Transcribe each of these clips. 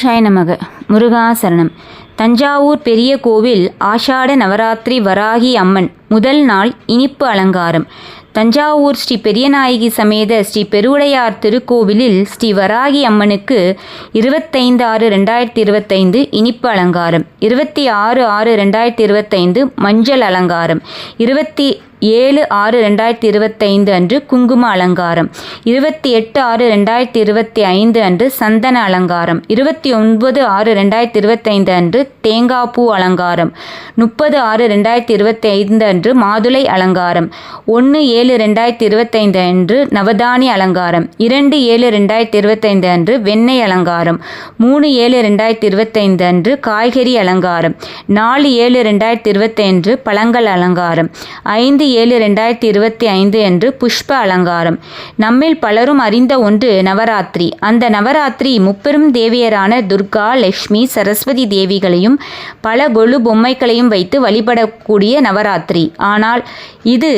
ஷாய நமக. முருகாசரணம். தஞ்சாவூர் பெரிய கோவில் ஆஷாட நவராத்திரி வராகி அம்மன் முதல் நாள் இனிப்பு அலங்காரம். தஞ்சாவூர் ஸ்ரீ பெரியநாயகி சமேத ஸ்ரீ பெருவுடையார் திருக்கோவிலில் ஸ்ரீ வராகி அம்மனுக்கு 25/6/2025 இனிப்பு அலங்காரம், 26/6/2025 மஞ்சள் அலங்காரம், 27/6/2025 அன்று குங்கும அலங்காரம், 28/6/2025 அன்று சந்தன அலங்காரம், 29/6/2025 அன்று தேங்காய்பூ அலங்காரம், 30/6/2025 அன்று மாதுளை அலங்காரம், 1/7/2025 அன்று நவதானிய அலங்காரம், 2/7/2025 அன்று வெண்ணெய் அலங்காரம், 3/7/2025 அன்று காய்கறி அலங்காரம், 4/7/2025 அன்று பழங்கள் அலங்காரம், 5/7/2025 அன்று புஷ்ப அலங்காரம். நம்மில் பலரும் அறிந்த ஒன்று நவராத்திரி. அந்த நவராத்திரி முப்பெரும் தேவியரான துர்கா, லட்சுமி, சரஸ்வதி தேவிகளையும் பல கொலு பொம்மைகளையும் வைத்து வழிபடக்கூடிய நவராத்திரி. ஆனால் இது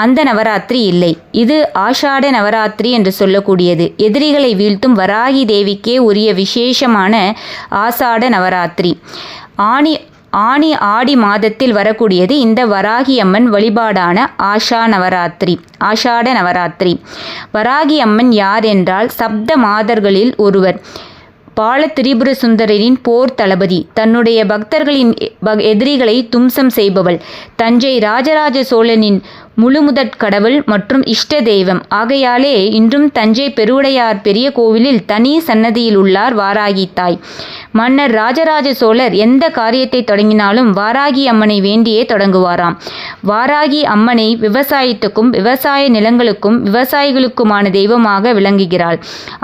அந்த நவராத்திரி இல்லை. இது ஆஷாட நவராத்திரி என்று சொல்லக்கூடியது. எதிரிகளை வீழ்த்தும் வராகி தேவிக்கே உரிய விசேஷமான ஆஷாட நவராத்திரி. ஆடி மாதத்தில் வரக்கூடியது இந்த வராகி அம்மன் வழிபாடான ஆஷாட நவராத்திரி. வராகி அம்மன் யார் என்றால் சப்த மாதர்களில் ஒருவர். பால திரிபுர சுந்தரரின் போர் தளபதி. தன்னுடைய பக்தர்களின் எதிரிகளை தும்சம் செய்பவள். தஞ்சை ராஜராஜ சோழனின் முழுமுதற் கடவுள் மற்றும் இஷ்ட தெய்வம். ஆகையாலே இன்றும் தஞ்சை பெருவுடையார் பெரிய கோவிலில் தனி சன்னதியில் உள்ளார் வாராகி தாய். மன்னர் ராஜராஜ சோழர் எந்த காரியத்தை தொடங்கினாலும் வாராகி அம்மனை வேண்டியே தொடங்குவாராம். வாராகி அம்மனை விவசாயத்துக்கும் விவசாய நிலங்களுக்கும் விவசாயிகளுக்குமான தெய்வமாக விளங்குகிறாள்.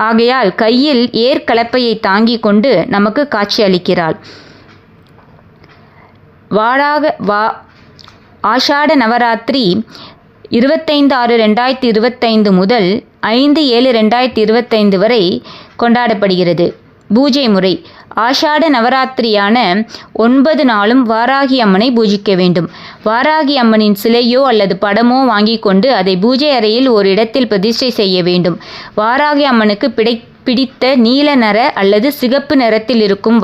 ஆகையால் கையில் ஏற்கலப்பையை தாங்கி கொண்டு நமக்கு காட்சி அளிக்கிறாள். ஆஷாட நவராத்திரி 25/6/2025 முதல் 5/7/2025 வரை கொண்டாடப்படுகிறது. பூஜை முறை. ஆஷாட நவராத்திரியான 9 நாளும் வாராகி அம்மனை பூஜிக்க வேண்டும். வாராகி அம்மனின் சிலையோ அல்லது படமோ வாங்கி கொண்டு அதை பூஜை அறையில் ஒரு இடத்தில் பிரதிஷ்டை செய்ய வேண்டும். வாராகி அம்மனுக்கு பிடித்த நீல நிற அல்லது சிகப்பு நிறத்தில் இருக்கும்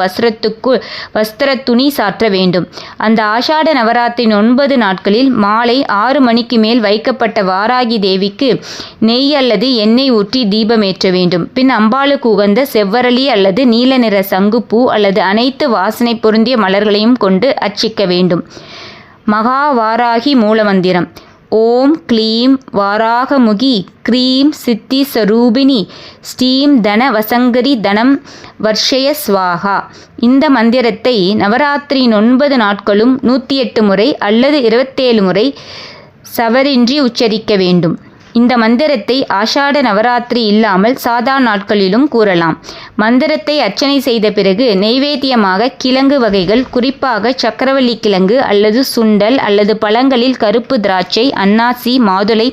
வஸ்திர துணி சாற்ற வேண்டும். அந்த ஆஷாட நவராத்திரின் 9 நாட்களில் மாலை 6 மணிக்கு மேல் வைக்கப்பட்ட வாராகி தேவிக்கு நெய் அல்லது எண்ணெய் ஊற்றி தீபமேற்ற வேண்டும். பின் அம்பாளுக்கு உகந்த செவ்வரளி அல்லது நீல நிற சங்குப்பூ அல்லது அனைத்து வாசனை பொருந்திய மலர்களையும் கொண்டு அர்ச்சிக்க வேண்டும். மகா வாராகி மூலமந்திரம். ஓம் க்ளீம் வாராகமுகி க்ரீம் சித்தி ஸ்வரூபிணி ஸ்ரீம் தன வசங்கரி தனம் வர்ஷய ஸ்வாகா. இந்த மந்திரத்தை நவராத்திரியின் 9 நாட்களும் 108 முறை அல்லது 27 முறை சவரின்றி உச்சரிக்க வேண்டும். இந்த மந்திரத்தை ஆஷாட நவராத்திரி இல்லாமல் சாதாரண நாட்களிலும் கூறலாம். மந்திரத்தை அர்ச்சனை செய்த பிறகு நெய்வேத்தியமாக கிழங்கு வகைகள், குறிப்பாக சக்கரவள்ளி கிழங்கு அல்லது சுண்டல் அல்லது பழங்களில் கருப்பு திராட்சை, அன்னாசி, மாதுளை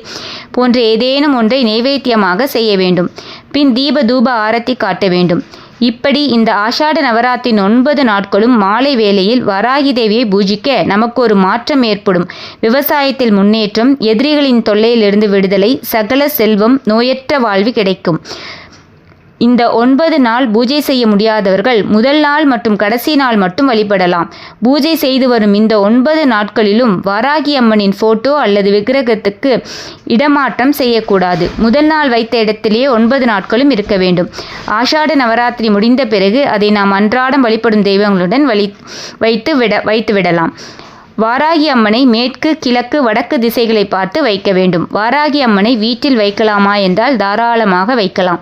போன்ற ஏதேனும் ஒன்றை நெய்வேத்தியமாக செய்ய வேண்டும். பின் தீப தூப ஆரத்தி காட்ட வேண்டும். இப்படி இந்த ஆஷாட நவராத்திரின் 9 நாட்களும் மாலை வேளையில் வராகி தேவியை பூஜிக்க நமக்கு ஒரு மாற்றம் ஏற்படும். விவசாயத்தில் முன்னேற்றம், எதிரிகளின் தொல்லையிலிருந்து விடுதலை, சகல செல்வம், நோயற்ற வாழ்வு கிடைக்கும். இந்த 9 நாள் பூஜை செய்ய முடியாதவர்கள் முதல் நாள் மற்றும் கடைசி நாள் மட்டும் வழிபடலாம். பூஜை செய்து வரும் இந்த 9 நாட்களிலும் வராகி அம்மனின் போட்டோ அல்லது விக்கிரகத்துக்கு இடமாற்றம் செய்யக்கூடாது. முதல் நாள் வைத்த இடத்திலேயே 9 நாட்களும் இருக்க வேண்டும். ஆஷாட நவராத்திரி முடிந்த பிறகு அதை நாம் அன்றாடம் வழிபடும் தெய்வங்களுடன் வைத்து விடலாம். வாராகி அம்மனை மேற்கு, கிழக்கு, வடக்கு திசைகளை பார்த்து வைக்க வேண்டும். வாராகி அம்மனை வீட்டில் வைக்கலாமா என்றால் தாராளமாக வைக்கலாம்.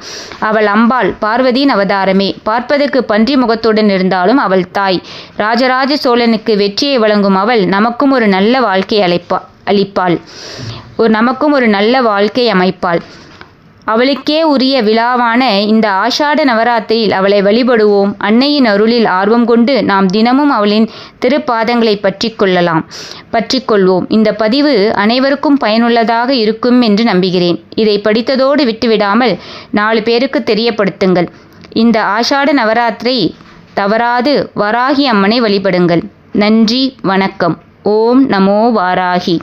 அவள் அம்பாள், பார்வதியின் அவதாரமே. பார்ப்பதற்கு பன்றி முகத்துடன் இருந்தாலும் அவள் தாய். ராஜராஜ சோழனுக்கு வெற்றியை வழங்கும் அவள் நமக்கும் ஒரு நல்ல வாழ்க்கை அமைப்பாள். அவளுக்கே உரிய விழாவான இந்த ஆஷாட நவராத்திரியில் அவளை வழிபடுவோம். அன்னையின் அருளில் ஆர்வம் கொண்டு நாம் தினமும் அவளின் திருப்பாதங்களை பற்றிக்கொள்வோம். இந்த பதிவு அனைவருக்கும் பயனுள்ளதாக இருக்கும் என்று நம்புகிறேன். இதை படித்ததோடு விட்டுவிடாமல் 4 பேருக்கு தெரியப்படுத்துங்கள். இந்த ஆஷாட நவராத்திரி தவறாது வராகி அம்மனை வழிபடுங்கள். நன்றி, வணக்கம். ஓம் நமோ வாராகி.